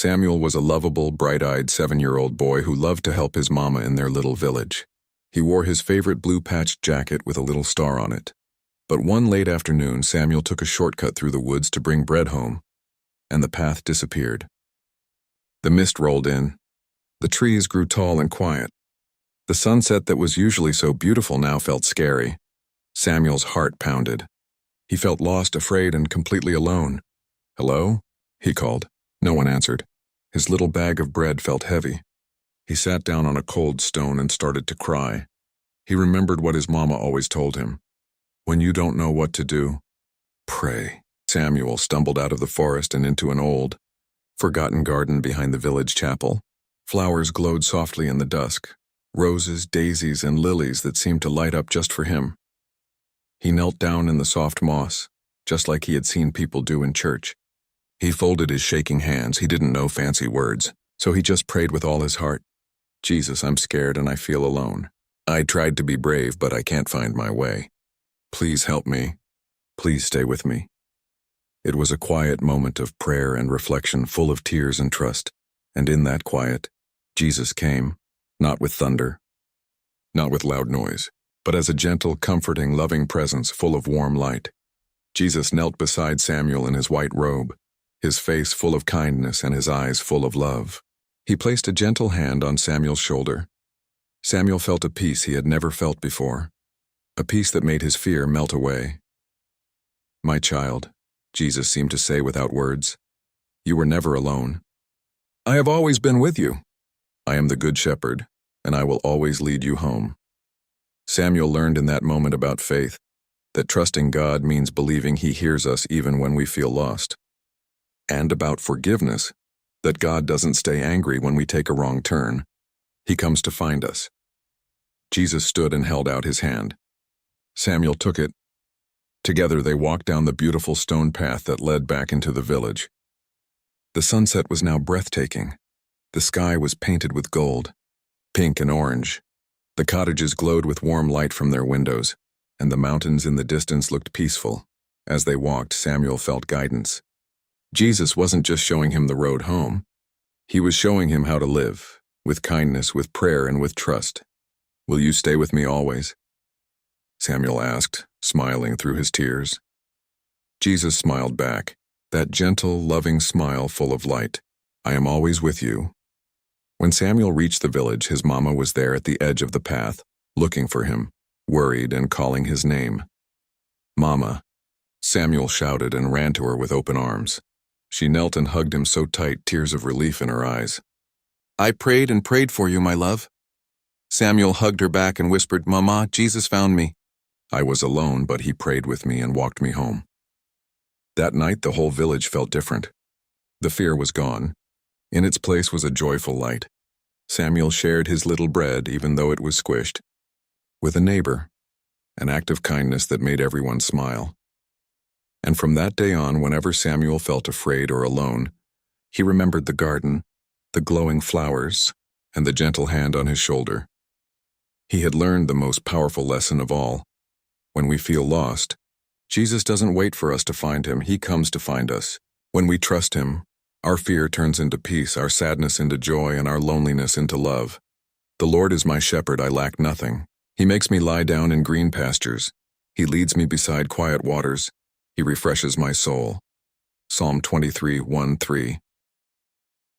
Samuel was a lovable, bright-eyed 7-year-old boy who loved to help his mama in their little village. He wore his favorite blue-patched jacket with a little star on it. But one late afternoon, Samuel took a shortcut through the woods to bring bread home, and the path disappeared. The mist rolled in. The trees grew tall and quiet. The sunset that was usually so beautiful now felt scary. Samuel's heart pounded. He felt lost, afraid, and completely alone. "Hello?" he called. No one answered. His little bag of bread felt heavy. He sat down on a cold stone and started to cry. He remembered what his mama always told him. When you don't know what to do, pray. Samuel stumbled out of the forest and into an old, forgotten garden behind the village chapel. Flowers glowed softly in the dusk, roses, daisies, and lilies that seemed to light up just for him. He knelt down in the soft moss, just like he had seen people do in church. He folded his shaking hands. He didn't know fancy words, so he just prayed with all his heart. "Jesus, I'm scared and I feel alone. I tried to be brave, but I can't find my way. Please help me. Please stay with me." It was a quiet moment of prayer and reflection, full of tears and trust. And in that quiet, Jesus came, not with thunder, not with loud noise, but as a gentle, comforting, loving presence full of warm light. Jesus knelt beside Samuel in his white robe, his face full of kindness and his eyes full of love. He placed a gentle hand on Samuel's shoulder. Samuel felt a peace he had never felt before, a peace that made his fear melt away. "My child," Jesus seemed to say without words, "you were never alone. I have always been with you. I am the Good Shepherd, and I will always lead you home." Samuel learned in that moment about faith, that trusting God means believing He hears us even when we feel lost. And about forgiveness, that God doesn't stay angry when we take a wrong turn. He comes to find us. Jesus stood and held out his hand. Samuel took it. Together they walked down the beautiful stone path that led back into the village. The sunset was now breathtaking. The sky was painted with gold, pink and orange. The cottages glowed with warm light from their windows, and the mountains in the distance looked peaceful. As they walked, Samuel felt guidance. Jesus wasn't just showing him the road home. He was showing him how to live, with kindness, with prayer, and with trust. "Will you stay with me always?" Samuel asked, smiling through his tears. Jesus smiled back, that gentle, loving smile full of light. "I am always with you." When Samuel reached the village, his mama was there at the edge of the path, looking for him, worried and calling his name. "Mama!" Samuel shouted and ran to her with open arms. She knelt and hugged him so tight, tears of relief in her eyes. "I prayed and prayed for you, my love." Samuel hugged her back and whispered, "Mama, Jesus found me." "I was alone, but he prayed with me and walked me home." That night, the whole village felt different. The fear was gone. In its place was a joyful light. Samuel shared his little bread, even though it was squished, with a neighbor, an act of kindness that made everyone smile. And from that day on, whenever Samuel felt afraid or alone, he remembered the garden, the glowing flowers, and the gentle hand on his shoulder. He had learned the most powerful lesson of all. When we feel lost, Jesus doesn't wait for us to find him. He comes to find us. When we trust him, our fear turns into peace, our sadness into joy, and our loneliness into love. "The Lord is my shepherd, I lack nothing. He makes me lie down in green pastures. He leads me beside quiet waters. He refreshes my soul." Psalm 23:1-3.